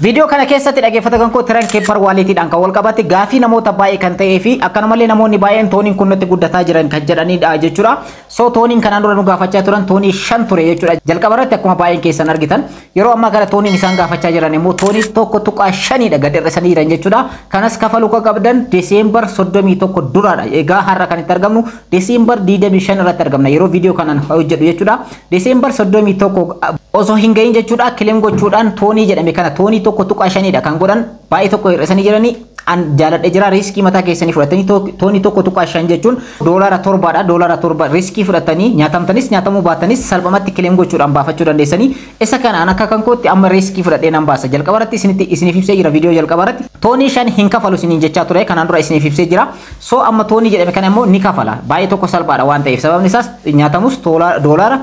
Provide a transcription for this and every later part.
Video kana keessatti dhaggeeffatan koo Tiran Keepper Walletidhaan kan wal qabate gaafii namoota baay'ee kan ta'ee fi akkanumallee namoonni baay'een tooniin kun nutti guddataa jiran kan jedhanidha jechuudha. So tooniin kanaan dura nu gaafachaa turan toonii 5 ture jechuudha. Jalqaba irratti akkuma baay'een keessan argitan yeroo ammaa kana tooniin isaan gaafachaa jiran immoo toonii 1.5dha gad hir'isanii jiran jechuudha. Kanas kafaluu kan qabdan Desembar 31 duraadha. Egaa har'a kan itti argamnu Desembar 25 irratti argamna yeroo video kanaan hojjedhu jechuudha. Desembar 31 osoo hin gahin jechuudha kileem gochuudhaan toonii jedhame kana toonii 1.5dha kan godhan baay'ee tokko hir'isanii jiranii an jaaladhe jira riskii mataa keessanii fudhatanii toonii 1.5 jechuun doolaara 7dha doolaara 7 riskii fudhatanii nyaatamtanis nyaatamuu baatanis salphumatti kileem gochuudhaan baafachuu dandeessanii isa kanaan akka kan kootti amma riskii fudhadhee nan baasa jalqaba irratti isiniif ibsee jira viidiyoo jalqaba irratti toonii 5 hin kafalu isiniin jechaa ture kanaan dura isiniif ibsee jira so amma toonii jedhame kana immoo ni kafala baay'ee tokko salphaadha waan ta'eef sababni isaas nyaatamus doolaara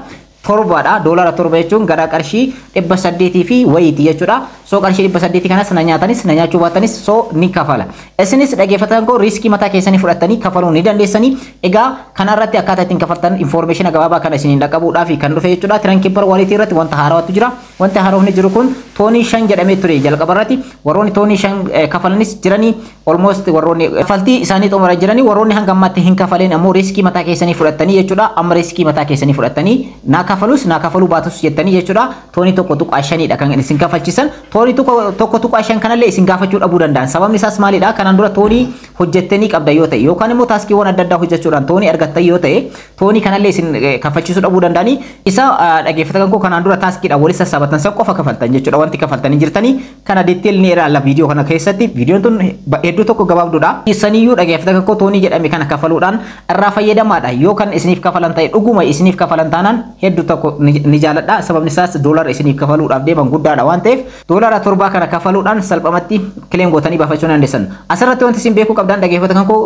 torbadha doolaara torba jechuun gara qarshii 800 fi wayiiti jechuudha so qarshii 800 kanas na nyaatanis na nyaachuu baatanis so ni kafala isinis dhaggeeffatan koo riskii mataa keessanii fudhatanii kafaluu ni dandeessanii egaa kanarratti akkaataa ittiin kafaltan information gabaabaa kana isiniin dhaqqabuudhaaf kan dhufe jechuudha Tiran Keepper Wallet irratti wanta haaraatu jira wanta haarofni jiru kun toonii 5 jedhamee ture jalqaba irratti warroonni toonii 5 kafalanis jiranii almost warroonni faltii isaanii xumura jiranii warroonni hanga ammaatti hin kafaleen ammoo riskii mataa keessanii fudhatanii jechuudha amma riskii mataa keessanii fudhatanii na kafalu baatus jettanii jechuudha toonii 1.5dha kan isin kafalchisan toonii 1.5 kanallee isin gaafachuu dhabuu danda'an sababni isaas maalidha kanaan dura toonii hojjettanii qabda yoo ta'e yookaan immoo taaskiiwwan adda addaa hojjechuudhaan toonii argattan yoo ta'e toonii kanallee isin kafalchiisuu dhabuu danda'anii isa dhaggeeffatan koo kanaan dura taaskiidha walitti sassaabatan san qofa kafaltan jechuudha wanti kafaltanii jirtanii kana detail ni ilaalla viidiyoo kana keessatti viidiyoon tun hedduu tokko gabaabduudha isaniyyuu dhaggeeffatan koo toonii jedhame kana kafaluudhaan irraa fayyadamaadha yookaan isiniif kafalan ta'e dhuguma isiniif kafalan taanaan hedduu tokko ni jaaladha sababni isaas doolaara isiniif kafaluudhaaf deeman guddaadha waan ta'eef doolaara 7 kana kafaluudhaan salphamatti kileem gootanii baafachuu dandeessan asirratti wanti isin beekuu qabdan dhaggeeffatan koo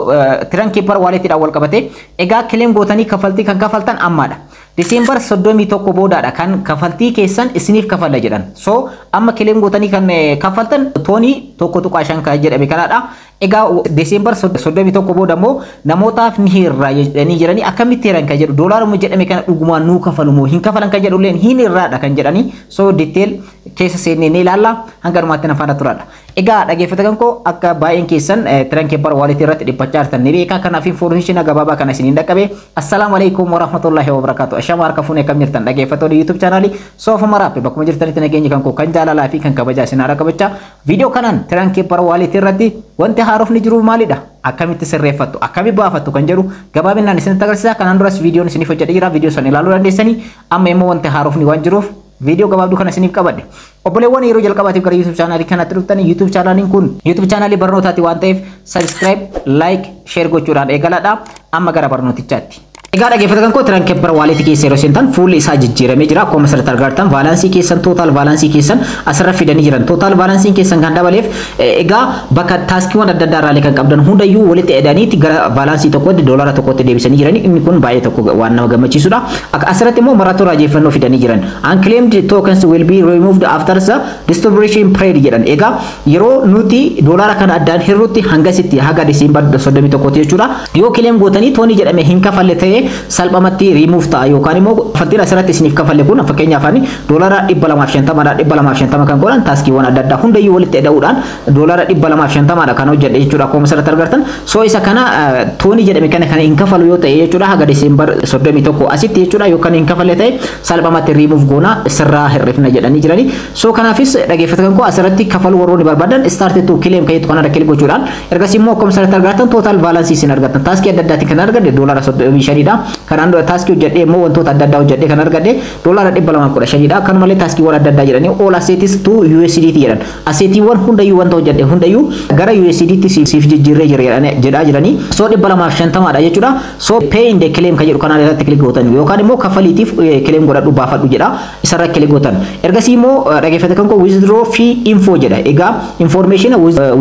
Tiran Keepper Walletidhaan wal qabate egaa kileem gootanii kafaltii kan kafaltan ammaadha Desembar 31 boodaadha kan kafaltii keessan isiniif kafalla jedhan so amma kileem gootanii kan kafaltan toonii 1.5 kan jedhame kanaadha egaa Desembar 31 booda immoo namootaaf ni hirraa jedhanii jiranii akkamitti hiran kan jedhu doolaaruma jedhame kana dhugumaan nuu kafalu moo hin kafalan kan jedhu illeen hin hirraadha kan jedhanii so detail keessa seennee ni ilaalla hanga dhumaatti na faana turadha egaa dhaggeeffatan koo akka baay'een keessan Tiran Keepper Wallet irratti dhiphachaa jirtan ni beekaa kanaaf information gabaabaa kana isiniin dhaqqabe assalaamu alaykum wa rahmatullahi wa barakatuh ashama harka fuunee kam jirtan dhaggeeffatoonni YouTube channel soofa marappe bakkuma jirtanitti nageenyi kan koo kan jaalalaa fi kan kabajaa isin haara qabachaa viidiyoo kanaan Tiran Keepper Wallet irratti wanti haarofni jiru maalidha akkamitti sirreeffattu akkamitti baafattu kan jedhu gabaabinaan isinitti agarsiisa kanaan duras viidiyoon isiniif hojjedhee jira viidiyoo san ilaaluu dandeessanii amma immoo wanti haarofni waan jiruuf video gabaabduu kana isiniif qabadhe obboleewwan yeroo jalqabaatiif gara YouTube channel kanatti dhuftanii YouTube channelin kun YouTube channel barnootaati waan ta'eef subscribe like share gochuudhaan eegaladha amma gara barnootichaatti egaa dhaggeeffatan koo Tiran Keepper Wallet keessa yeroo seentan fuulli isaa jijjiiramee jira akkuma asirratti argattan baalaansii keessan total baalaansii keessan asirra fidanii jiran total baalaansii keessan kan dabaleef egaa bakka taaskiiwwan adda addaa irraalee kan qabdan hundayyuu walitti edaniiti gara baalaansii tokkotti doolaara tokkotti deebisanii jiranii inni kun baay'ee tokko waan nama gammachiisudha akka asirratti immoo maraatoo raajeffannoo fidanii jiran unclaimed tokens will be removed after the distribution period jedhan egaa yeroo nuti doolaara kana addaan hirrutti hangasitti haga Desembar 31 jechuudha yoo kileem gootanii toonii jedhame hin kafalle ta'e salphamatti remove ta'a yookaan immoo kafaltiin asirratti isiniif kafalle kun fakkeenyaaf doolaara 250 kan godhan taaskiiwwan adda addaa hundayyuu walitti eda'uudhaan doolaara 250 kan hojjedhe jechuudha akkuma asirratti argattan so isa kana toonii jedhame kana kan hin kafalu yoo ta'e jechuudha haga Desembar 31 asitti jechuudha yookaan hin kafalle ta'e salphamatti remove goona sirraa hirrifna jedhanii jiranii so kanaafis dhaggeeffatan koo asirratti kafalu warroonni barbaadan start to claim kayetu kana kilik gochuudhaan ergasii immoo akkuma asirratti argattan total balance isin argattan taaskii adda addaatiin kan argadde doolaara 35 kanaan dura taaskii hojjedhee immoo wantoota adda addaa hojjedhee kan argadde doolaara 215 akkanumallee taaskiiwwan adda addaa jedhanii all assets to USDT jedhan assetiiwwan hundayyuu wanta hojjedhe hundayyuu gara USDT siif jijjiirree jedhaa jiranii so 250 dha jechuudha so pay in the claim kan jedhu kanaan irratti kilik gootan yookaan immoo kafaliitiif claim godhadhu baafadhu jedha isarra kilik gootan ergasii immoo dhaggeeffatan koo withdraw fee info jedha egaa information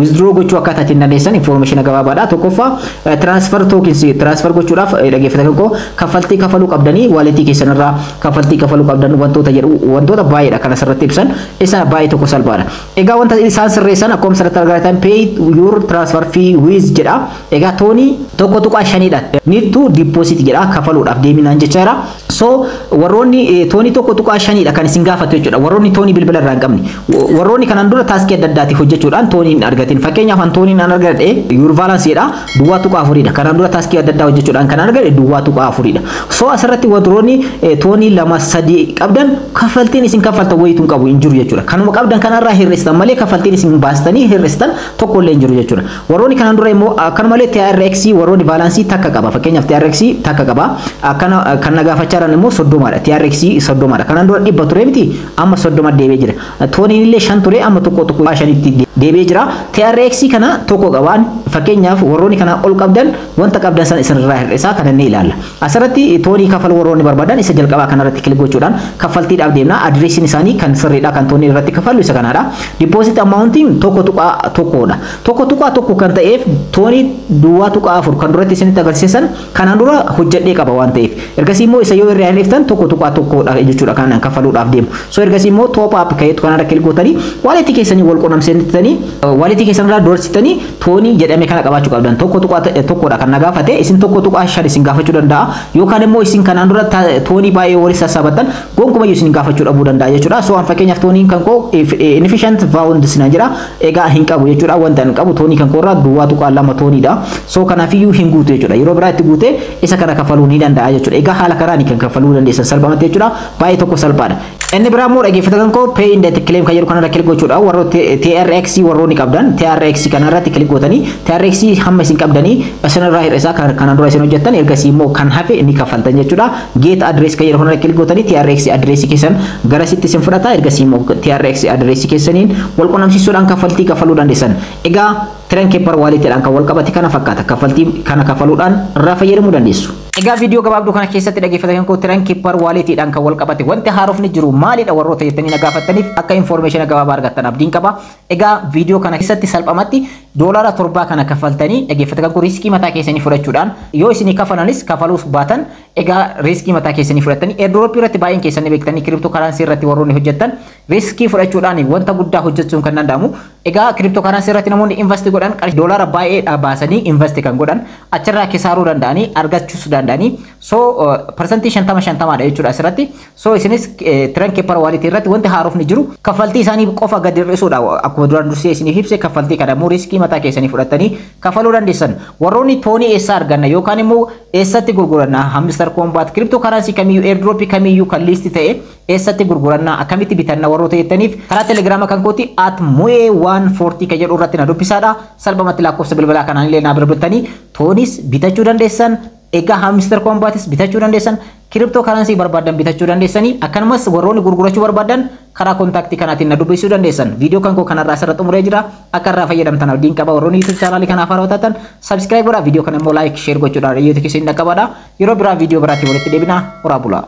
withdraw gochuu akkaataa ittiin dandeessan information gabaabaadha tokkoffaa transfer tokens transfer gochuudhaaf dhaggeeffatan tokko kaffaltii kafaluu qabdanii waalitii keessanirraa kaffaltii kafaluu qabdan wantoota jedhu wantoota baay'eedha kan asirratti ibsan isa baay'ee tokko salphaadha. Egaa wanta isaan sirreessan akkuma asirratti argitan pay your transfer fee with jedha. Egaa toonii tokko tuqaa shanidha. Need to deposit jedha kafaluudhaaf deeminaan jechaadha. So warroonni toonii tokko tuqaa shanidha kan isin gaafatu jechuudha. Warroonni toonii bilbila irraa hin qabne. Warroonni kanaan dura taaskii adda addaatiif hojjechuudhaan toonii hin argatin. Fakkeenyaaf an toonii an argadhe your balance jedha duwwaa tuqaa afuridha. Kanaan dura taaskii adda addaa hojjechuudhaan kan argadhe duwwaa tuqaa afuridha. So asirratti warroonni toonii lama sadii qabdan kaffaltiin isin kaffaltan wayiituun qabu hin jiru jechuudha. Kanuma qabdan kanarraa hir'istan malee kaffaltiin isin baastanii hir'istan tokko illee hin jiru jechuudha. Warroonni kanaan dura immoo akkanumallee TRX warroonni baalaansii takka qaba. Fakkeenyaaf TRX takka qaba. Akkana kan nagaafachaa jiran immoo 30dha. TRX 30dha. Kanaan dura 100 ture miti amma 30 deebi'ee jira. Tooniin illee 5 ture amma tokko tokko 5tti deebi'ee jira. TRX kana tokko qabaan fakkeenyaaf warroonni kana ol qabdan wanta qabdan san isinirraa hir'isaa kan inni ilaalla. Asirratti toonii kafalu warroonni barbaadan isa jalqabaa kanarratti kilik gochuudhaan kaffaltiidhaaf deemna. Adreesiin isaanii kan sirriidha kan toonii irratti kafallu isa kanaadha. Deposit amountiin tokko tuqaa tokkodha. Tokko tuqaa tokko kan ta'eef toonii duwwaa tuqaa afur kan duratti isinitti agarsiisan kanaan dura hojjedhee qaba waan ta'eef. Ergasii immoo isa yoo irraa hir'iftan tokko tuqaa tokkodha jechuudha kan kafaluudhaaf deemu. So ergasii immoo top up kayeetu kanarra kilik gootanii waalitii keessanii wal qunnamsiisanii waalitii keessanirraa doorsitanii toonii jedhame kana qabaachuu qabdan. Tokko tuqaa tokkodha kan nagaafate isin tokko tuqaa shan isin gaafachuu danda'a. Yookaan immoo isin kanaan dura toonii baay'ee waliin sassaabattan gonkumayyuu isin gaafachuu dhabuu danda'a jechuudha. So an fakkeenyaaf tooniin kan koo inefficient bounds na jira. Egaa hin qabu jechuudha. Wanta hin qabu toonii kan koorraa duwwaa tuqaa lama tooniidha. So kanaafiyyuu hin guutu jechuudha. Yeroo biraa itti guute isa kana kafaluu ni danda'a jechuudha. Egaa haala karaanii kan kafaluu dandeessan salphamatti jechuudha. Baay'ee tokko salphaadha. Inni biraa immoo dhaggeeffatan koo pay in that claim kan jedhu kanarra kilik gochuudha. Warra TRX warroonni qabdan TRX kanarratti kilik gootanii TRX hamma isin qabdanii isinirraa hir'isaa kanaan dura isin hojjettan ergasii immoo kan hafe ni kaffaltan jechuudha. Get address kan jedhu kanarra kilik gootanii TRX addressii keessan garasitti isin fudhata ergasii immoo TRX addressii keessaniin wal qunnamsiisuudhaan kaffaltii kafaluu dandeessan. Egaa Trainkeeper waaliitiidhaan kan wal qabate kana fakkaata. Kaffaltii kana kafaluudhaan irraa fayyadamuu dandeessu. Egaa viidiyoo gabaabduu kana keessatti dhaggeeffatan koo Trainkeeper waaliitiidhaan kan wal qabate wanti haarofni jiru maalidha warroota jettanii na gaafattaniif akka information gabaabaa argattan abdiin qaba. Egaa viidiyoo kana keessatti salphamatti doolaara 7 kana kaffaltanii dhaggeeffatan koo riskii mataa keessanii fudhachuudhaan yoo isin kafalanis kafaluus baatan egaa riskii mataa keessanii fudhatanii airdrop irratti baay'een keessanii beektanii cryptocurrency irratti warroonni hojjettan riskii fudhachuudhaan wanta guddaa hojjechuun kan danda'amu. Egaa cryptocurrency irratti namoonni invest godhan qarshii doolaara baay'ee baasanii invest kan godhan achirraa kisaaruu danda'anii argachuus danda'anii. So percentage 50-50 dha jechuudha asirratti. So isinis Trainkeeper wallet irratti wanti haarofni jiru kaffaltii isaanii qofa gad hir'isuudha. Akkuma duraan dursee isiniif ibse kaffaltii kana immoo riskii mataa keessanii fudhatanii kafaluu dandeessan. Warroonni toonii eessaa arganna yookaan immoo eessatti gurguranna Hamster Combat cryptocurrency kamiyyuu airdrop kamiyyuu kan listi ta'e eessatti gurguranna akkamitti bitanna warroota jettaniif karaa telegiraama kan kooti @moe140 kan jedhu irratti na dubbisaadha. Salphumatti lakkoofsa bilbilaa kanaan illee na bilbiltanii toonis bitachuu dandeessan. Egaa Hamster Combatis bitachuu dandeessan. Cryptocurrency barbaadan bitachuu dandeessanii akkanumas warroonni gurgurachuu barbaadan karaa kontaaktii kanaatiin na dubbisuu dandeessan. Viidiyoo kan koo kanarraa asirratti xumuree jira. Akka irraa fayyadamtan abdiin qaba. Warroonni YouTube channel kanaaf haarawwatan subscribe godhaa. Viidiyoo kana immoo like share gochuudhaan YouTube keessatti dhaqqabadhaa. Yeroo biraa viidiyoo biraatti walitti deebina. Horaa bulaa.